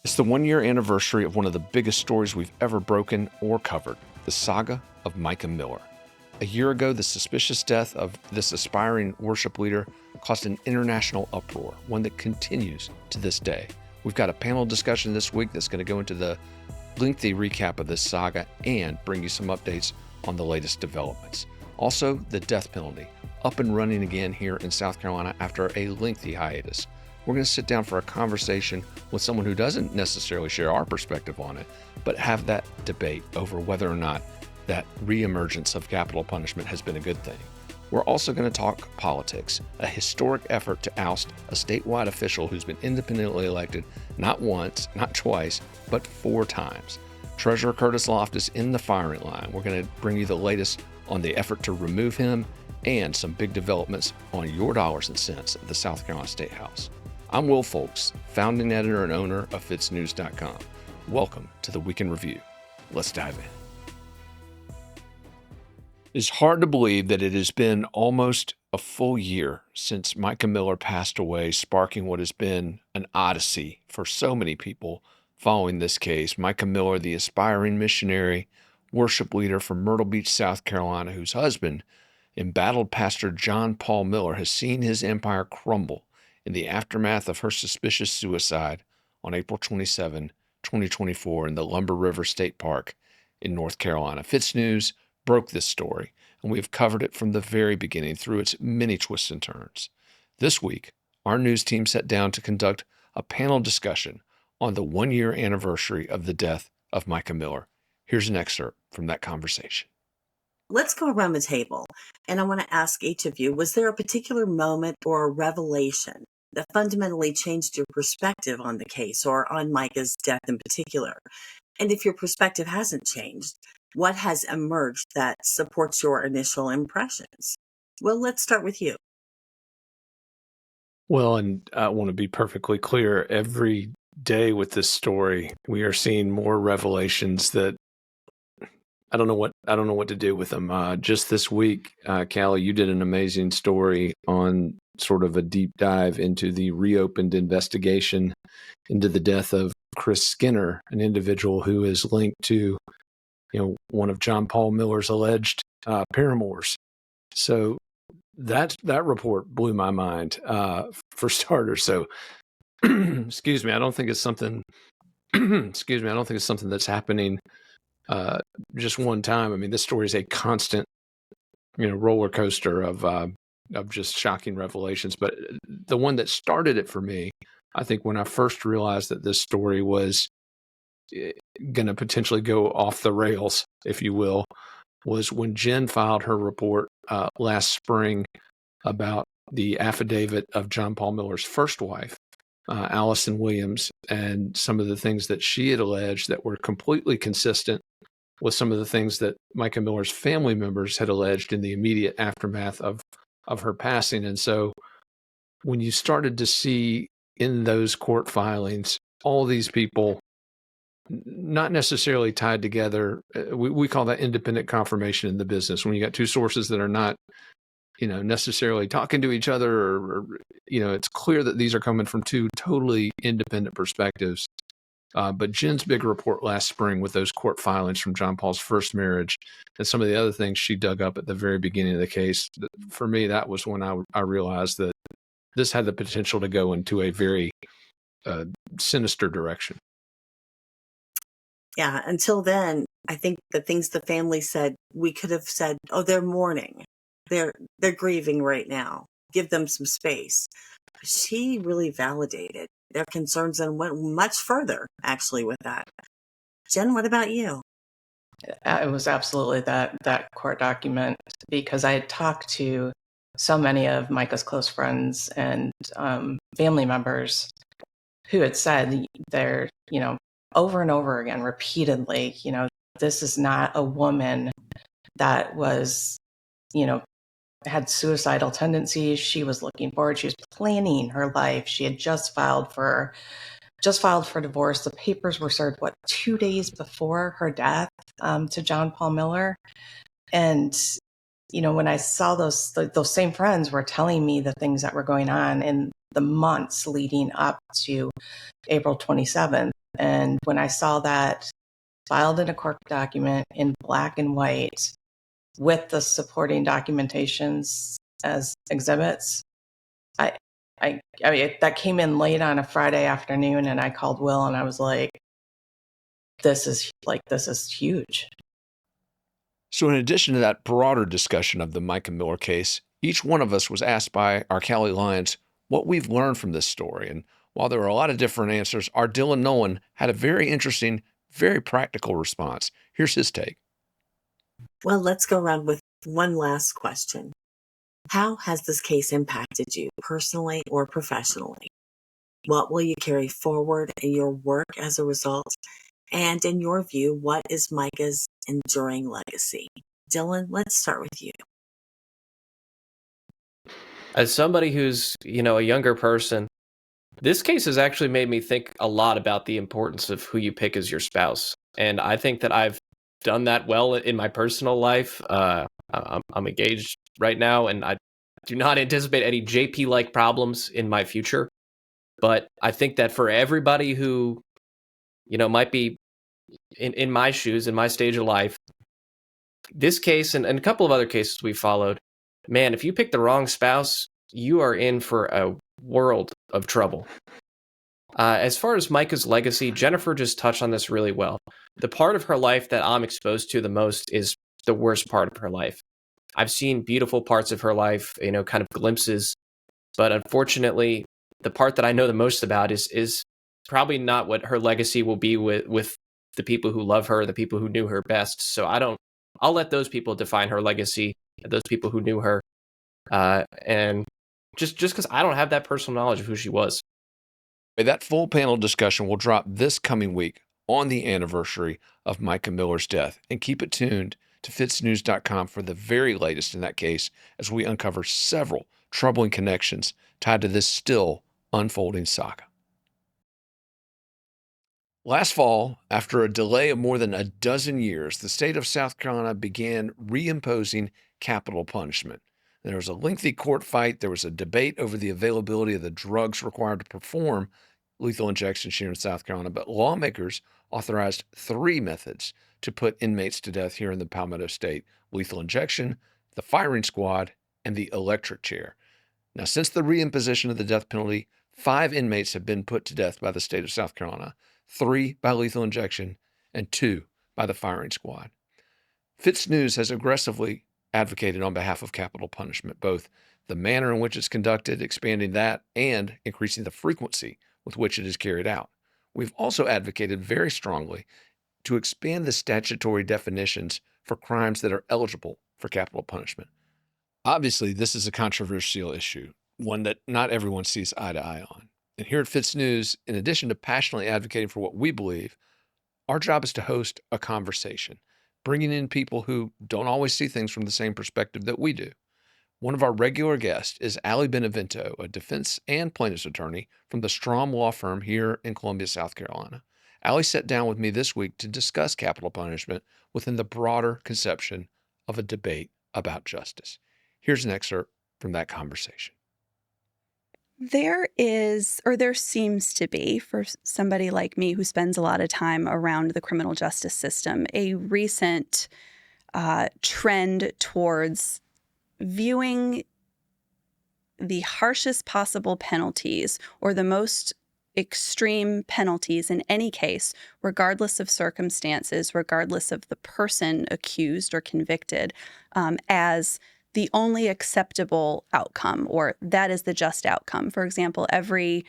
It's the 1-year anniversary of one of the biggest stories we've ever broken or covered, the saga of Micah Miller. A year ago, the suspicious death of this aspiring worship leader caused an international uproar, one that continues to this day. We've got a panel discussion this week that's going to go into the lengthy recap of this saga and bring you some updates on the latest developments. Also, the death penalty, up and running again here in South Carolina after a lengthy hiatus. We're going to sit down for a conversation with someone who doesn't necessarily share our perspective on it, but have that debate over whether or not that reemergence of capital punishment has been a good thing. We're also going to talk politics, a historic effort to oust a statewide official who's been independently elected not once, not twice, but 4 times. Treasurer Curtis Loft is in the firing line. We're going to bring you the latest on the effort to remove him and some big developments on your dollars and cents at the South Carolina State House. I'm Will Folks, founding editor and owner of FITSNews.com. Welcome to the Week in Review. Let's dive in. It's hard to believe that it has been almost a full year since Micah Miller passed away, sparking what has been an odyssey for so many people following this case. Micah Miller, the aspiring missionary, worship leader from Myrtle Beach, South Carolina, whose husband, embattled Pastor John Paul Miller, has seen his empire crumble in the aftermath of her suspicious suicide on April 27, 2024 in the Lumber River State Park in North Carolina. FITSNews broke this story, and we have covered it from the very beginning through its many twists and turns. This week, our news team sat down to conduct a panel discussion on the 1-year anniversary of the death of Micah Miller. Here's an excerpt from that conversation. Let's go around the table, and I want to ask each of you, was there a particular moment or a revelation that fundamentally changed your perspective on the case or on Micah's death in particular? And if your perspective hasn't changed, what has emerged that supports your initial impressions? Well, let's start with you. Well, and I want to be perfectly clear, every day with this story, we are seeing more revelations that I don't know what to do with them. Just this week, Callie, you did an amazing story on sort of a deep dive into the reopened investigation into the death of Chris Skinner, an individual who is linked to, one of John Paul Miller's alleged paramours. So that report blew my mind, for starters. So, excuse me, I don't think it's something. Excuse me, I don't think it's something that's happening just one time. I mean, this story is a constant, roller coaster of just shocking revelations. But the one that started it for me, I think, when I first realized that this story was going to potentially go off the rails, if you will, was when Jen filed her report last spring about the affidavit of John Paul Miller's first wife, Allison Williams, and some of the things that she had alleged that were completely consistent with some of the things that Micah Miller's family members had alleged in the immediate aftermath of her passing. And so when you started to see in those court filings, all these people not necessarily tied together, we call that independent confirmation in the business. When you got two sources that are not, necessarily talking to each other, or it's clear that these are coming from two totally independent perspectives. But Jen's big report last spring with those court filings from John Paul's first marriage and some of the other things she dug up at the very beginning of the case, for me, that was when I realized that this had the potential to go into a very sinister direction. Yeah, until then, I think the things the family said, we could have said, oh, they're mourning. They're grieving right now. Give them some space. She really validated their concerns and went much further, actually, with that. Jen, what about you? It was absolutely that court document, because I had talked to so many of Micah's close friends and family members who had said they're, over and over again, repeatedly, this is not a woman that was, had suicidal tendencies. She was looking forward. She was planning her life. She had just filed for divorce. The papers were served, 2 days before her death, to John Paul Miller. And, when I saw those same friends were telling me the things that were going on in the months leading up to April 27th, And when I saw that filed in a court document in black and white with the supporting documentations as exhibits, I mean, that came in late on a Friday afternoon, and I called Will and I was like, this is huge. So, in addition to that broader discussion of the Micah Miller case, each one of us was asked by our Cali Lions what we've learned from this story. And while there were a lot of different answers, our Dylan Nolan had a very interesting, very practical response. Here's his take. Well, let's go around with one last question. How has this case impacted you personally or professionally? What will you carry forward in your work as a result? And in your view, what is Micah's enduring legacy? Dylan, let's start with you. As somebody who's, a younger person, this case has actually made me think a lot about the importance of who you pick as your spouse. And I think that I've done that well in my personal life. I'm engaged right now, and I do not anticipate any JP-like problems in my future. But I think that for everybody who, might be in my shoes, in my stage of life, this case and a couple of other cases we followed, man, if you pick the wrong spouse, you are in for a world of trouble. As far as Micah's legacy, Jennifer just touched on this really well. The part of her life that I'm exposed to the most is the worst part of her life. I've seen beautiful parts of her life, kind of glimpses, but unfortunately, the part that I know the most about is probably not what her legacy will be with the people who love her, the people who knew her best. So I'll let those people define her legacy, those people who knew her, and just because I don't have that personal knowledge of who she was. That full panel discussion will drop this coming week on the anniversary of Micah Miller's death. And keep it tuned to FITSNews.com for the very latest in that case as we uncover several troubling connections tied to this still unfolding saga. Last fall, after a delay of more than a dozen years, the state of South Carolina began reimposing capital punishment. There was a lengthy court fight. There was a debate over the availability of the drugs required to perform lethal injections here in South Carolina, but lawmakers authorized 3 methods to put inmates to death here in the Palmetto State: lethal injection, the firing squad, and the electric chair. Now, since the reimposition of the death penalty, 5 inmates have been put to death by the state of South Carolina, 3 by lethal injection, and 2 by the firing squad. FITSNews has aggressively advocated on behalf of capital punishment, both the manner in which it's conducted, expanding that, and increasing the frequency with which it is carried out. We've also advocated very strongly to expand the statutory definitions for crimes that are eligible for capital punishment. Obviously, this is a controversial issue, one that not everyone sees eye to eye on. And here at FITSNews, in addition to passionately advocating for what we believe, our job is to host a conversation, bringing in people who don't always see things from the same perspective that we do. One of our regular guests is Ali Benevento, a defense and plaintiff's attorney from the Strom Law Firm here in Columbia, South Carolina. Ali sat down with me this week to discuss capital punishment within the broader conception of a debate about justice. Here's an excerpt from that conversation. There is, or there seems to be, for somebody like me who spends a lot of time around the criminal justice system, a recent trend towards viewing the harshest possible penalties or the most extreme penalties in any case, regardless of circumstances, regardless of the person accused or convicted, as the only acceptable outcome, or that is the just outcome. For example, every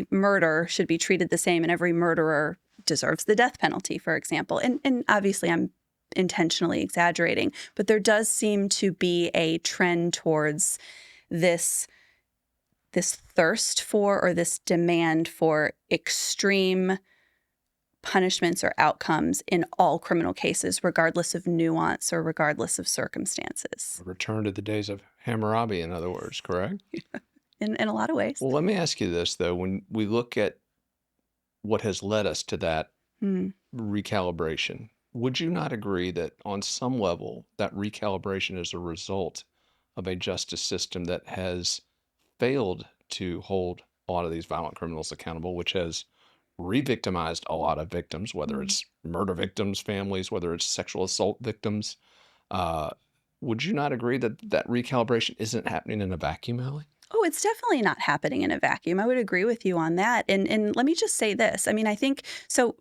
murder should be treated the same, and every murderer deserves the death penalty, for example. And obviously, I'm intentionally exaggerating, but there does seem to be a trend towards this thirst for, or this demand for, extreme punishments or outcomes in all criminal cases, regardless of nuance or regardless of circumstances. A return to the days of Hammurabi, in other words, correct? In a lot of ways. Well, let me ask you this, though. When we look at what has led us to that recalibration, would you not agree that on some level that recalibration is a result of a justice system that has failed to hold a lot of these violent criminals accountable, which has re-victimized a lot of victims, whether it's murder victims, families, whether it's sexual assault victims. Uh, would you not agree that that recalibration isn't happening in a vacuum, Ellie? Oh, it's definitely not happening in a vacuum. I would agree with you on that. And let me just say this. I mean, I think so.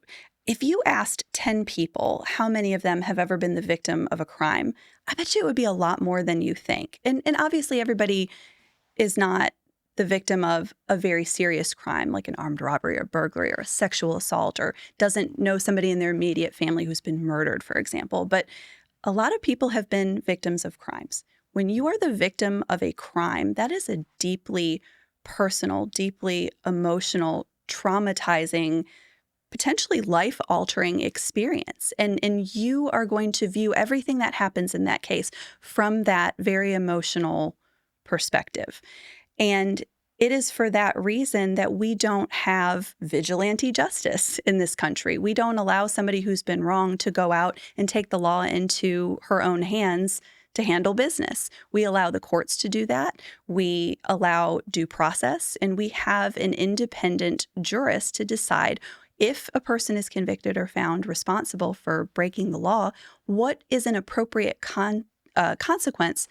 If you asked 10 people how many of them have ever been the victim of a crime, I bet you it would be a lot more than you think. And obviously, everybody is not the victim of a very serious crime like an armed robbery or burglary or a sexual assault, or doesn't know somebody in their immediate family who's been murdered, for example. But a lot of people have been victims of crimes. When you are the victim of a crime, that is a deeply personal, deeply emotional, traumatizing, potentially life-altering experience. And you are going to view everything that happens in that case from that very emotional perspective. And it is for that reason that we don't have vigilante justice in this country. We don't allow somebody who's been wronged to go out and take the law into her own hands to handle business. We allow the courts to do that. We allow due process, and we have an independent jurist to decide if a person is convicted or found responsible for breaking the law, what is an appropriate consequence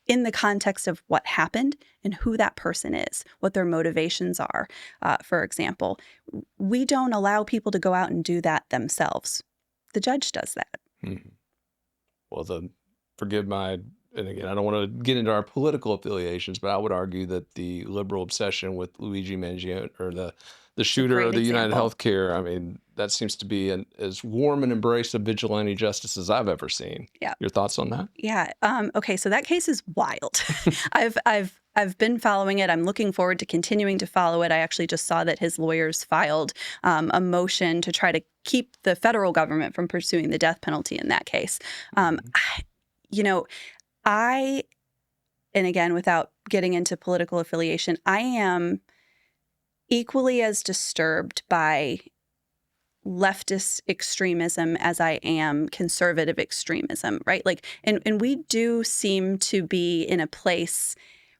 in the context of what happened and who that person is, what their motivations are. For example, we don't allow people to go out and do that themselves. The judge does that. Mhm. Well, forgive my, and again, I don't want to get into our political affiliations, but I would argue that the liberal obsession with Luigi Mangione, or the shooter great of the United example. Healthcare, I mean, that seems to be as warm an embrace of vigilante justice as I've ever seen. Yeah. Your thoughts on that? Yeah. Okay. So that case is wild. I've been following it. I'm looking forward to continuing to follow it. I actually just saw that his lawyers filed a motion to try to keep the federal government from pursuing the death penalty in that case. You know, and again, without getting into political affiliation, I am equally as disturbed by leftist extremism as I am conservative extremism, right? Like, and we do seem to be in a place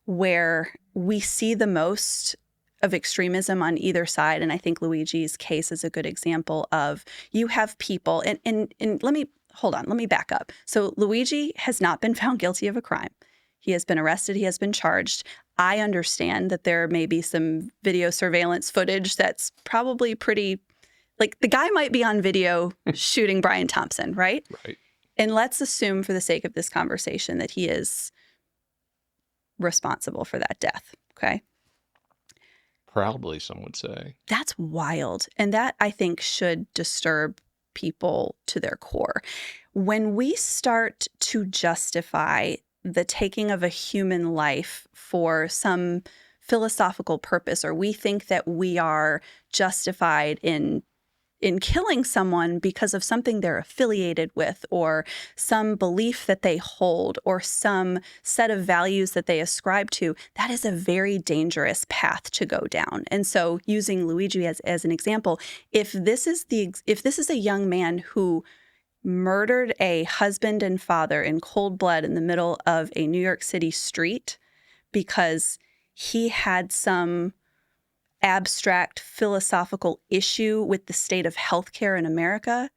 where we see the most of extremism on either side. And I think Luigi's case is a good example of, you have people, and let me back up. So Luigi has not been found guilty of a crime. He has been arrested. He has been charged. I understand that there may be some video surveillance footage that's probably pretty, like, the guy might be on video shooting Brian Thompson, right? Right. And let's assume for the sake of this conversation that he is responsible for that death, okay? Proudly, some would say. That's wild. And that, I think, should disturb people to their core. When we start to justify the taking of a human life for some philosophical purpose, or we think that we are justified in killing someone because of something they're affiliated with, or some belief that they hold, or some set of values that they ascribe to, that is a very dangerous path to go down. And so, using Luigi as an example, if this is a young man who murdered a husband and father in cold blood in the middle of a New York City street because he had some abstract philosophical issue with the state of healthcare in America,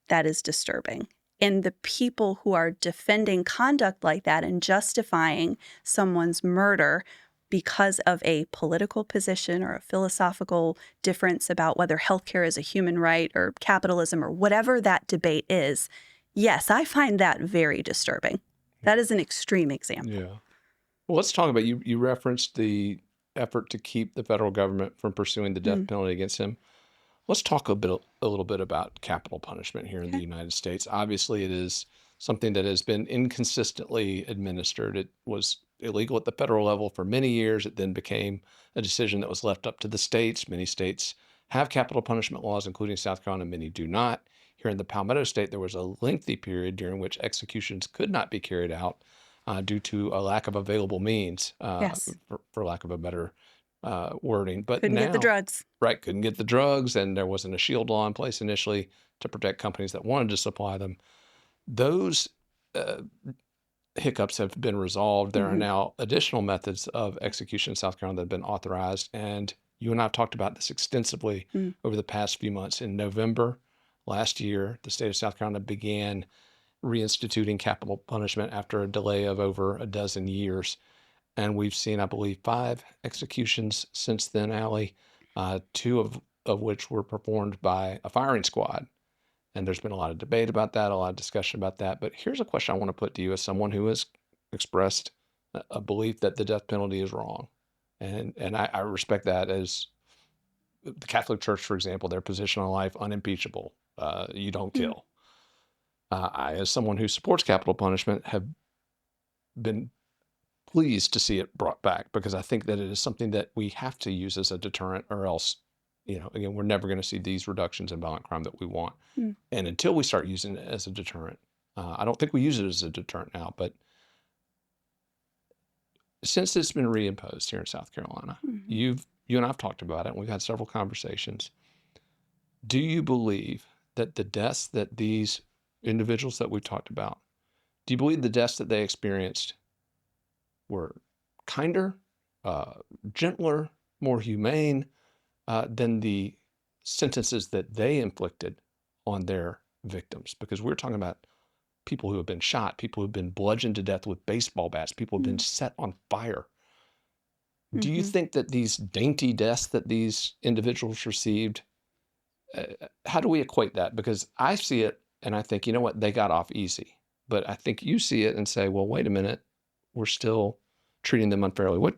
that is disturbing. And the people who are defending conduct like that and justifying someone's murder because of a political position or a philosophical difference about whether healthcare is a human right or capitalism or whatever that debate is, yes, I find that very disturbing. That is an extreme example. Yeah. Well, let's talk about, you referenced the effort to keep the federal government from pursuing the death penalty against him. Let's talk a little bit about capital punishment here in the United States. Obviously, it is something that has been inconsistently administered. It was illegal at the federal level for many years. It then became a decision that was left up to the states. Many states have capital punishment laws, including South Carolina. Many do not. Here in the Palmetto State, there was a lengthy period during which executions could not be carried out due to a lack of available means, Yes. for lack of a better wording. But Couldn't now, get the drugs. right, couldn't get the drugs, and there wasn't a shield law in place initially to protect companies that wanted to supply them. Those hiccups have been resolved. There are now additional methods of execution in South Carolina that have been authorized, and You and I have talked about this extensively over the past few months. In November last year, the state of South Carolina began reinstituting capital punishment after a delay of over a dozen years. And we've seen, I believe, 5 executions since then, Allie, 2 of which were performed by a firing squad. And there's been a lot of debate about that, a lot of discussion about that. But here's a question I want to put to you as someone who has expressed a belief that the death penalty is wrong. And I respect that, as the Catholic Church, for example, their position on life, unimpeachable. You don't kill. I, as someone who supports capital punishment, have been pleased to see it brought back, because I think that it is something that we have to use as a deterrent, or else, again, we're never going to see these reductions in violent crime that we want. And until we start using it as a deterrent, I don't think we use it as a deterrent now, but since it's been reimposed here in South Carolina, you and I've talked about it, and we've had several conversations. Do you believe that the deaths that these individuals that we've talked about, do you believe the deaths that they experienced were kinder, gentler, more humane than the sentences that they inflicted on their victims? Because we're talking about people who have been shot, people who have been bludgeoned to death with baseball bats, people who have been set on fire. Do you think that these dainty deaths that these individuals received, how do we equate that? Because I see it and I think, you know what, they got off easy. But I think you see it and say, well, wait a minute, we're still treating them unfairly. What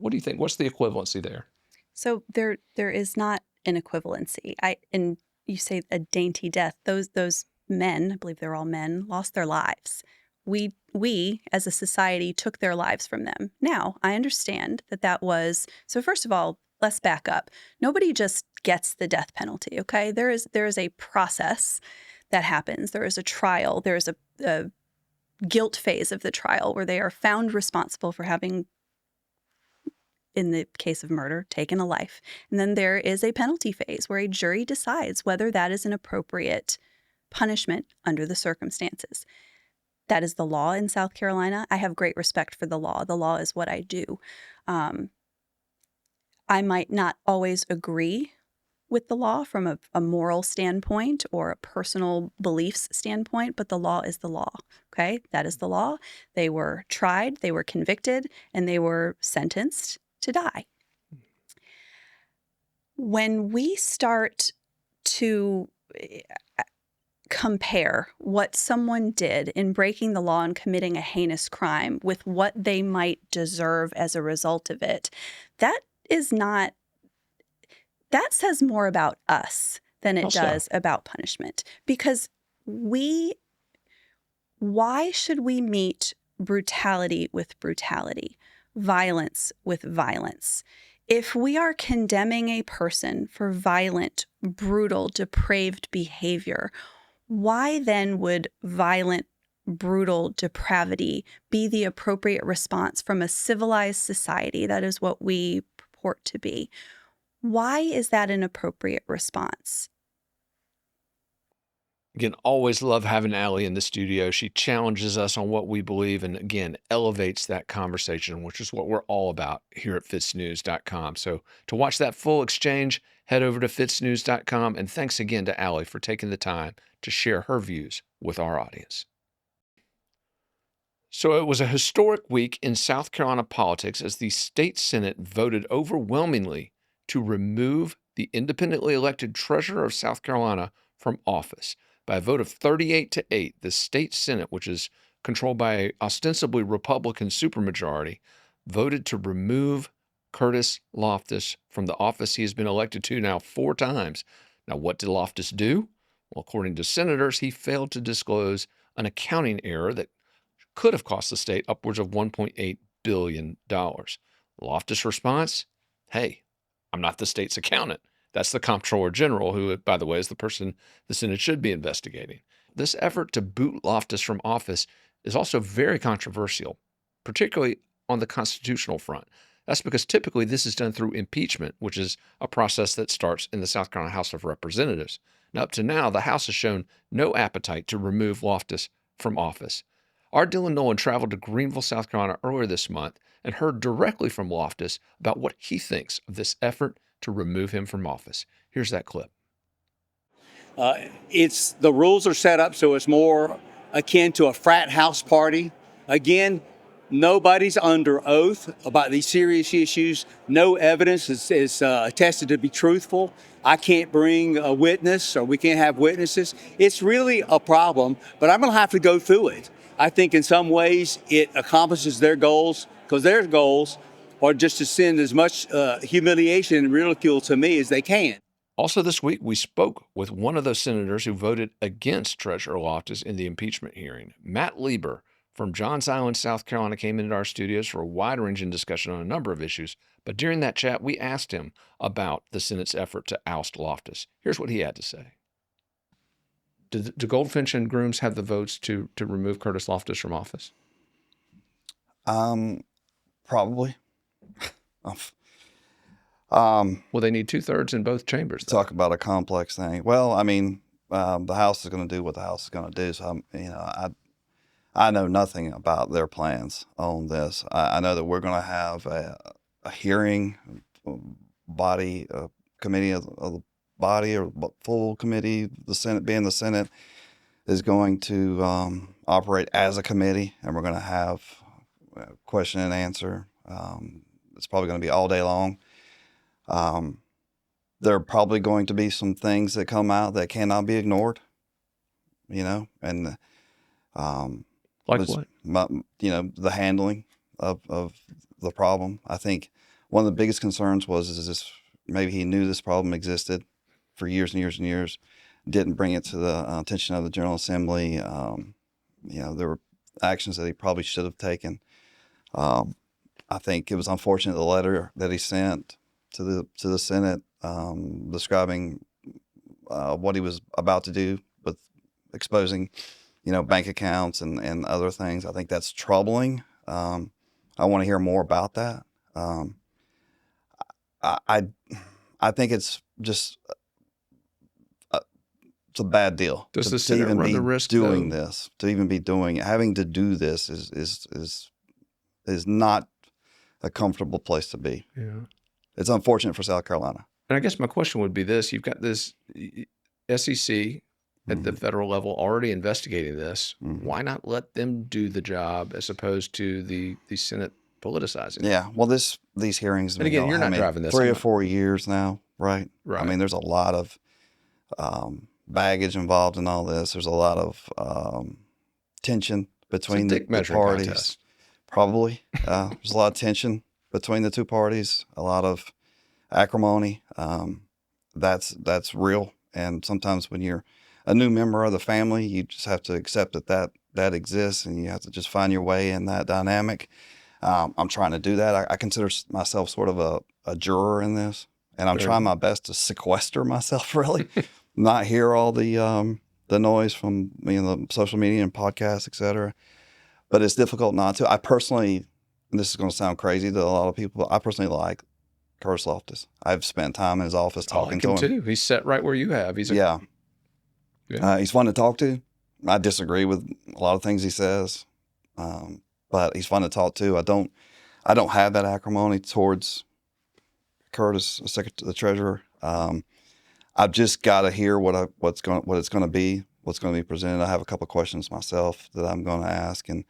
do you think? What's the equivalency there? So there is not an equivalency. And you say a dainty death. Those men, I believe they're all men, lost their lives. We as a society took their lives from them. Now, I understand that was, so first of all, let's back up. Nobody just gets the death penalty, okay? There is a process that happens. There is a trial. There is a guilt phase of the trial where they are found responsible for having, in the case of murder, taken a life. And then there is a penalty phase where a jury decides whether that is an appropriate punishment under the circumstances. That is the law in South Carolina. I have great respect for the law. The law is what I do. I might not always agree with the law from a moral standpoint or a personal beliefs standpoint, but the law is the law, okay? That is the law. They were tried, they were convicted, and they were sentenced to die. When we start to compare what someone did in breaking the law and committing a heinous crime with what they might deserve as a result of it, that says more about us than it does about punishment. Because why should we meet brutality with brutality, violence with violence? If we are condemning a person for violent, brutal, depraved behavior, why then would violent, brutal depravity be the appropriate response from a civilized society? That is what we purport to be. Why is that an appropriate response? Again, always love having Allie in the studio. She challenges us on what we believe and, again, elevates that conversation, which is what we're all about here at FITSNews.com. So to watch that full exchange, head over to FITSNews.com. And thanks again to Allie for taking the time to share her views with our audience. So it was a historic week in South Carolina politics as the state Senate voted overwhelmingly to remove the independently elected treasurer of South Carolina from office. By a vote of 38-8, the state Senate, which is controlled by an ostensibly Republican supermajority, voted to remove Curtis Loftus from the office he has been elected to now 4 times. Now, what did Loftus do? Well, according to senators, he failed to disclose an accounting error that could have cost the state upwards of $1.8 billion. Loftus' response? Hey, I'm not the state's accountant. That's the Comptroller General, who, by the way, is the person the Senate should be investigating. This effort to boot Loftus from office is also very controversial, particularly on the constitutional front. That's because typically this is done through impeachment, which is a process that starts in the South Carolina House of Representatives. Now, up to now, the House has shown no appetite to remove Loftus from office. Our Dylan Nolan traveled to Greenville, South Carolina earlier this month and heard directly from Loftus about what he thinks of this effort to remove him from office. Here's that clip. It's the rules are set up so it's more akin to a frat house party. Again, nobody's under oath about these serious issues. No evidence is attested to be truthful. I can't bring a witness, or we can't have witnesses. It's really a problem, but I'm going to have to go through it. I think in some ways it accomplishes their goals, because their goals are just to send as much humiliation and ridicule to me as they can. Also this week, we spoke with one of those senators who voted against Treasurer Loftus in the impeachment hearing. Matt Lieber from Johns Island, South Carolina, came into our studios for a wide-ranging discussion on a number of issues. But during that chat, we asked him about the Senate's effort to oust Loftus. Here's what he had to say. Do Goldfinch and Grooms have the votes to remove Curtis Loftus from office? Probably. Well, they need 2/3 in both chambers, though. Talk about a complex thing. Well, I mean, the House is going to do what the House is going to do. So, I know nothing about their plans on this. I know that we're going to have a hearing, committee of the body, or full committee. The Senate, being the Senate, is going to operate as a committee, and we're going to have question and answer. It's probably going to be all day long. There are probably going to be some things that come out that cannot be ignored, and like what? The handling of the problem. I think one of the biggest concerns is this, maybe he knew this problem existed for years and years and years, didn't bring it to the attention of the General Assembly. There were actions that he probably should have taken. I think it was unfortunate the letter that he sent to the Senate describing what he was about to do with exposing, bank accounts and other things. I think that's troubling. I want to hear more about that. I think it's just it's a bad deal. Does the Senate even run be the risk doing though? this? To even be having to do this is not a comfortable place to be. Yeah. It's unfortunate for South Carolina. And I guess my question would be this. You've got this SEC at the federal level already investigating this. Why not let them do the job as opposed to the Senate politicizing? Yeah. Well, these hearings. And again, you're not driving this. 3 or 4 years now, right? Right. I mean, there's a lot of baggage involved in all this. There's a lot of tension between the parties. Contest. Probably. There's a lot of tension between the two parties, a lot of acrimony. That's real. And sometimes when you're a new member of the family, you just have to accept that exists, and you have to just find your way in that dynamic. I'm trying to do that. I consider myself sort of a juror in this, and I'm trying my best to sequester myself, really, not hear all the noise from the social media and podcasts, et cetera. But it's difficult not to. I personally, and this is going to sound crazy to a lot of people, but I personally like Curtis Loftus. I've spent time in his office talking to him. Too. He's set right where you have. He's he's fun to talk to. I disagree with a lot of things he says, but he's fun to talk to. I don't have that acrimony towards Curtis, the treasurer. I've just got to hear what it's going to be presented. I have a couple of questions myself that I'm going to ask, and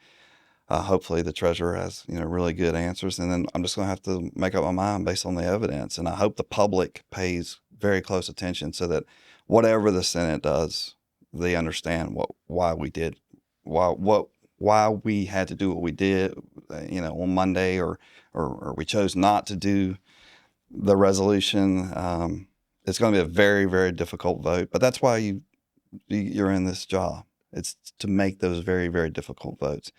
hopefully the treasurer has really good answers. And then I'm just going to have to make up my mind based on the evidence. And I hope the public pays very close attention so that whatever the Senate does, they understand why we had to do what we did, on Monday, or we chose not to do the resolution. It's going to be a very, very difficult vote, but that's why you're in this job. It's to make those very, very difficult votes.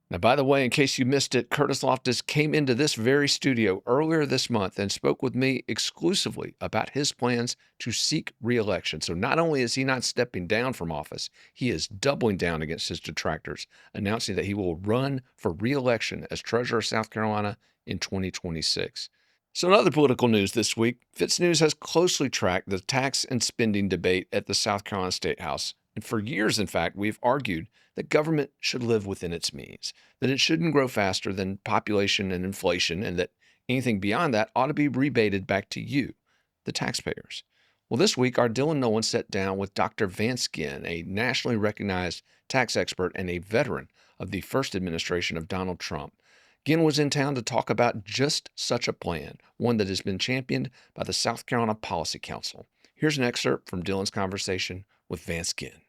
Now, by the way, in case you missed it, Curtis Loftus came into this very studio earlier this month and spoke with me exclusively about his plans to seek re-election. So not only is he not stepping down from office, he is doubling down against his detractors, announcing that he will run for re-election as Treasurer of South Carolina in 2026. So in other political news this week, FITSNews has closely tracked the tax and spending debate at the South Carolina State House. And for years, in fact, we've argued that government should live within its means, that it shouldn't grow faster than population and inflation, and that Anything beyond that ought to be rebated back to you, the taxpayers. Well, this week, our Dylan Nolan sat down with Dr. Vance Ginn, a nationally recognized tax expert and a veteran of the first administration of Donald Trump. Ginn was in town to talk about just such a plan, one that has been championed by the South Carolina Policy Council. Here's an excerpt from Dylan's conversation with Vance Ginn.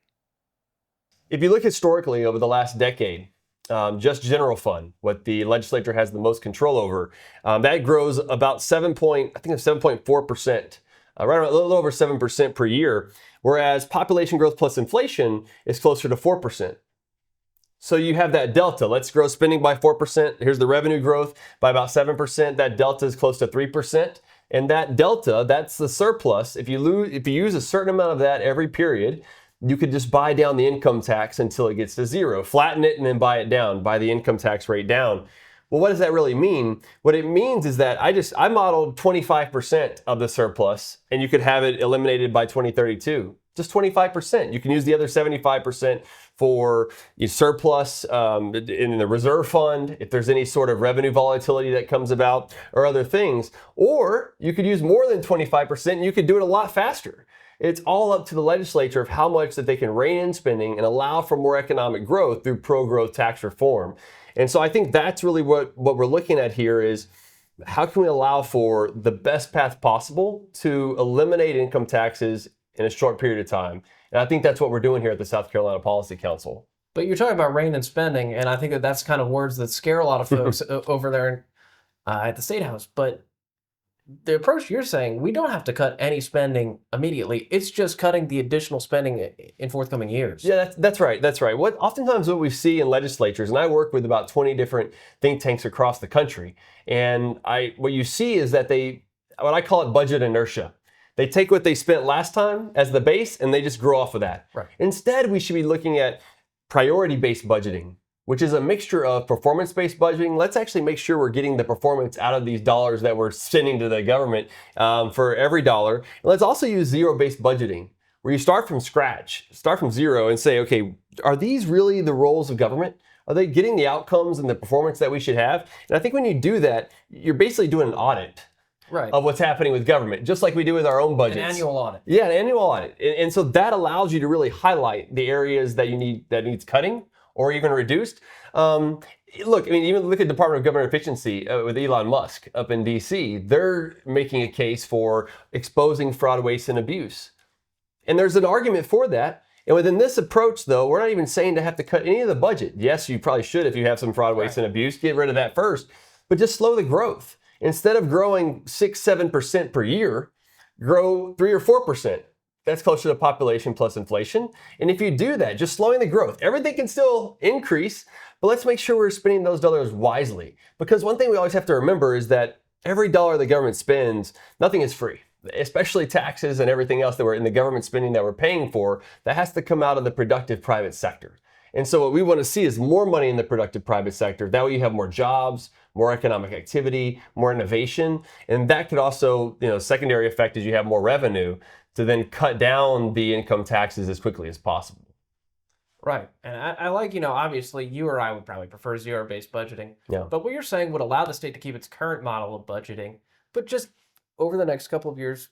If you look historically over the last decade, just general fund, what the legislature has the most control over, that grows about 7.4%, right around a little over 7% per year, whereas population growth plus inflation is closer to 4%. So you have that delta. Let's grow spending by 4%. Here's the revenue growth by about 7%. That delta is close to 3%. And that delta, that's the surplus. If you use a certain amount of that every period, you could just buy down the income tax until it gets to zero, flatten it, and then buy it down, buy the income tax rate down. Well, what does that really mean? What it means is that I modeled 25% of the surplus, and you could have it eliminated by 2032. Just 25%. You can use the other 75% for your surplus in the reserve fund, if there's any sort of revenue volatility that comes about, or other things. Or you could use more than 25%, and you could do it a lot faster. It's all up to the legislature of how much that they can rein in spending and allow for more economic growth through pro-growth tax reform. And so I think that's really what we're looking at here is how can we allow for the best path possible to eliminate income taxes in a short period of time. And I think that's what we're doing here at the South Carolina Policy Council. But you're talking about rein in spending, and I think that's kind of words that scare a lot of folks over there at the State House. But the approach you're saying, we don't have to cut any spending immediately. It's just cutting the additional spending in forthcoming years. Yeah, that's right. That's right. Oftentimes what we see in legislatures, and I work with about 20 different think tanks across the country, and what you see is that what I call it budget inertia. They take what they spent last time as the base and they just grow off of that. Right. Instead, we should be looking at priority-based budgeting, which is a mixture of performance-based budgeting. Let's actually make sure we're getting the performance out of these dollars that we're sending to the government for every dollar. And let's also use zero-based budgeting, where you start from scratch, start from zero and say, okay, are these really the roles of government? Are they getting the outcomes and the performance that we should have? And I think when you do that, you're basically doing an audit. Right. Of what's happening with government, just like we do with our own budgets. An annual audit. Yeah, an annual audit. And so that allows you to really highlight the areas that needs cutting or even reduced. Look, I mean, even look at the Department of Government Efficiency with Elon Musk up in DC. They're making a case for exposing fraud, waste, and abuse. And there's an argument for that. And within this approach, though, we're not even saying to have to cut any of the budget. Yes, you probably should if you have some fraud, waste, and abuse. Get rid of that first. But just slow the growth. Instead of growing 6-7% per year, grow 3 or 4%. That's closer to population plus inflation. And if you do that, just slowing the growth, everything can still increase, but let's make sure we're spending those dollars wisely. Because one thing we always have to remember is that every dollar the government spends, nothing is free. Especially taxes and everything else that we're in the government spending that we're paying for, that has to come out of the productive private sector. And so what we want to see is more money in the productive private sector. That way you have more jobs, more economic activity, more innovation. And that could also, secondary effect is you have more revenue to then cut down the income taxes as quickly as possible. Right. And I like, obviously you or I would probably prefer zero-based budgeting. Yeah. But what you're saying would allow the state to keep its current model of budgeting, but just over the next couple of years,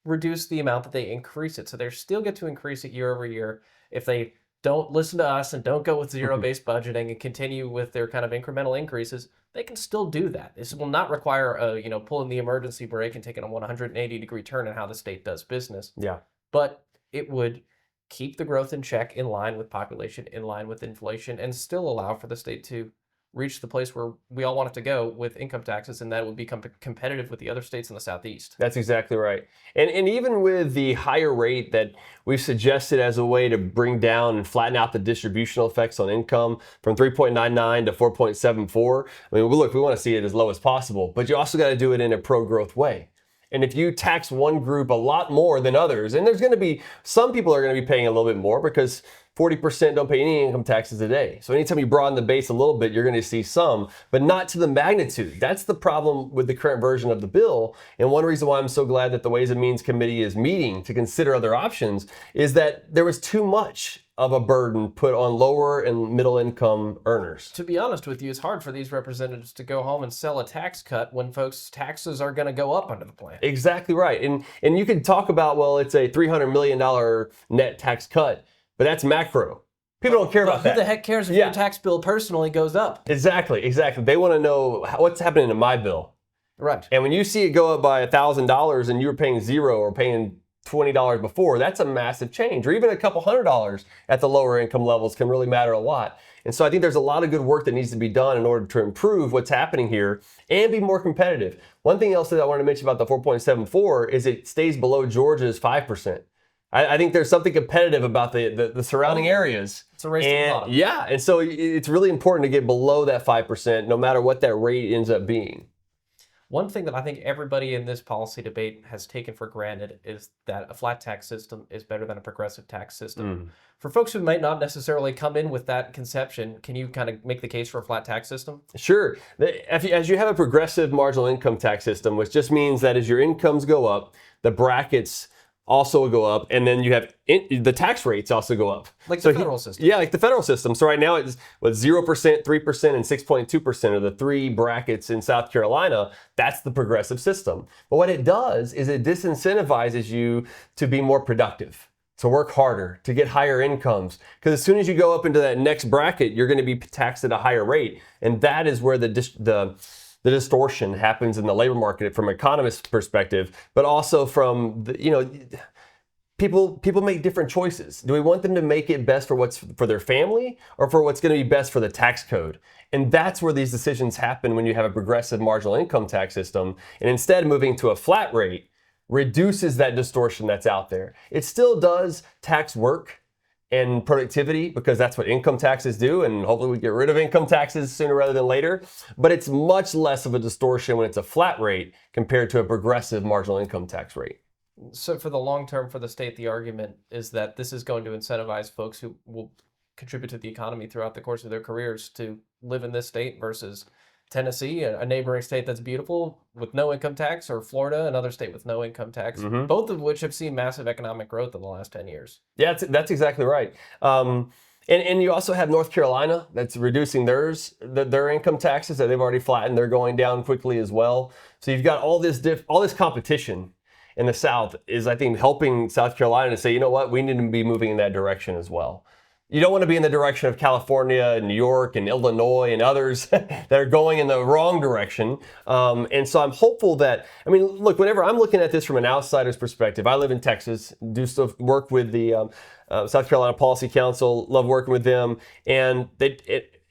reduce the amount that they increase it. So they still get to increase it year over year. If they don't listen to us and don't go with zero-based budgeting and continue with their kind of incremental increases, they can still do that. This will not require pulling the emergency brake and taking a 180-degree turn in how the state does business. Yeah. But it would keep the growth in check, in line with population, in line with inflation, and still allow for the state to reach the place where we all want it to go with income taxes, and that it would become competitive with the other states in the Southeast. That's exactly right. And even with the higher rate that we've suggested as a way to bring down and flatten out the distributional effects on income from 3.99 to 4.74, I mean, look, we want to see it as low as possible, but you also got to do it in a pro-growth way. And if you tax one group a lot more than others, and there's going to be, some people are going to be paying a little bit more because 40% don't pay any income taxes today. So anytime you broaden the base a little bit, you're going to see some, but not to the magnitude. That's the problem with the current version of the bill. And one reason why I'm so glad that the Ways and Means Committee is meeting to consider other options is that there was too much of a burden put on lower and middle income earners. To be honest with you, it's hard for these representatives to go home and sell a tax cut when folks' taxes are going to go up under the plan. Exactly right. And you can talk about, well, it's a $300 million net tax cut, but that's macro. People don't care about that. Who the heck cares if your tax bill personally goes up? Exactly. They want to know what's happening to my bill. Right. And when you see it go up by $1,000 and you were paying $0 or paying $20 before, that's a massive change. Or even a couple $100 at the lower income levels can really matter a lot. And so I think there's a lot of good work that needs to be done in order to improve what's happening here and be more competitive. One thing else that I want to mention about the 4.74 is it stays below Georgia's 5%. I think there's something competitive about the surrounding areas. It's a race to the bottom. Yeah, and so it's really important to get below that 5%, no matter what that rate ends up being. One thing that I think everybody in this policy debate has taken for granted is that a flat tax system is better than a progressive tax system. For folks who might not necessarily come in with that conception, can you kind of make the case for a flat tax system? Sure. As you have a progressive marginal income tax system, which just means that as your incomes go up, the brackets also go up, and then you have the tax rates also go up. Like the federal system. Yeah, like the federal system. So right now it's 0%, 3%, and 6.2% are the three brackets in South Carolina. That's the progressive system. But what it does is it disincentivizes you to be more productive, to work harder, to get higher incomes. Because as soon as you go up into that next bracket, you're going to be taxed at a higher rate. And that is where the distortion happens in the labor market from an economist's perspective, but also from people make different choices. Do we want them to make it best for what's for their family or for what's going to be best for the tax code? And that's where these decisions happen when you have a progressive marginal income tax system. And instead moving to a flat rate reduces that distortion that's out there. It still does tax work and productivity because that's what income taxes do, and hopefully we get rid of income taxes sooner rather than later. But it's much less of a distortion when it's a flat rate compared to a progressive marginal income tax rate. So for the long term for the state, the argument is that this is going to incentivize folks who will contribute to the economy throughout the course of their careers to live in this state versus Tennessee, a neighboring state that's beautiful with no income tax, or Florida, another state with no income tax, both of which have seen massive economic growth in the last 10 years. Yeah, that's exactly right. And you also have North Carolina that's reducing their income taxes that they've already flattened. They're going down quickly as well. So you've got all this competition in the South is, I think, helping South Carolina to say, you know what, we need to be moving in that direction as well. You don't want to be in the direction of California and New York and Illinois and others that are going in the wrong direction. And so I'm hopeful that, look, whenever I'm looking at this from an outsider's perspective, I live in Texas, do stuff, work with the South Carolina Policy Council, love working with them. And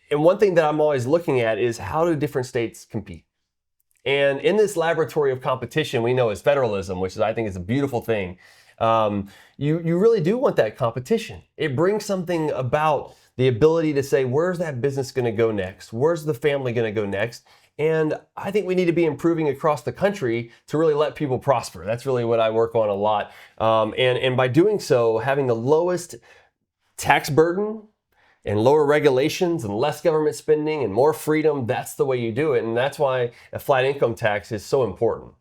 one thing that I'm always looking at is how do different states compete? And in this laboratory of competition, we know is federalism, which I think is a beautiful thing. You really do want that competition. It brings something about the ability to say, where's that business going to go next? Where's the family going to go next? And I think we need to be improving across the country to really let people prosper. That's really what I work on a lot. And by doing so, having the lowest tax burden and lower regulations and less government spending and more freedom, that's the way you do it. And that's why a flat income tax is so important.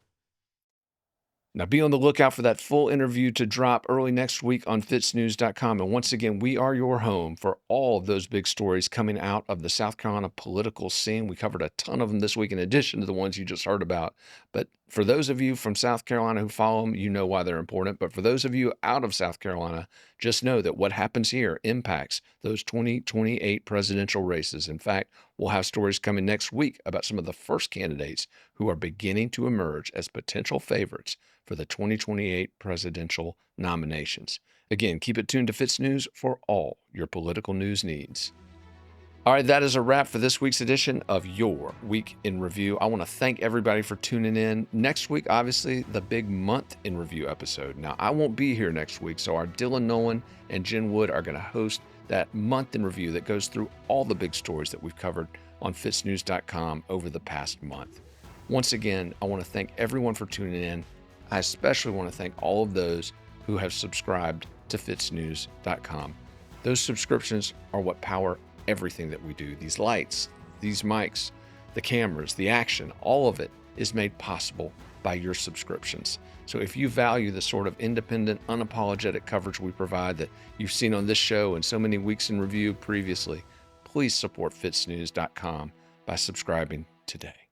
Now, be on the lookout for that full interview to drop early next week on FITSNews.com. And once again, we are your home for all of those big stories coming out of the South Carolina political scene. We covered a ton of them this week in addition to the ones you just heard about. But for those of you from South Carolina who follow them, you know why they're important. But for those of you out of South Carolina, just know that what happens here impacts those 2028 presidential races. In fact, we'll have stories coming next week about some of the first candidates who are beginning to emerge as potential favorites for the 2028 presidential nominations. Again, keep it tuned to FITSNews for all your political news needs. All right, that is a wrap for this week's edition of Your Week in Review. I want to thank everybody for tuning in. Next week, obviously, the big month in review episode. Now, I won't be here next week, so our Dylan Nolan and Jen Wood are going to host that month in review that goes through all the big stories that we've covered on FITSNews.com over the past month. Once again, I want to thank everyone for tuning in. I especially want to thank all of those who have subscribed to FITSNews.com. Those subscriptions are what power everything that we do. These lights, these mics, the cameras, the action, all of it is made possible by your subscriptions. So if you value the sort of independent, unapologetic coverage we provide that you've seen on this show and so many weeks in review previously, please support FITSNews.com by subscribing today.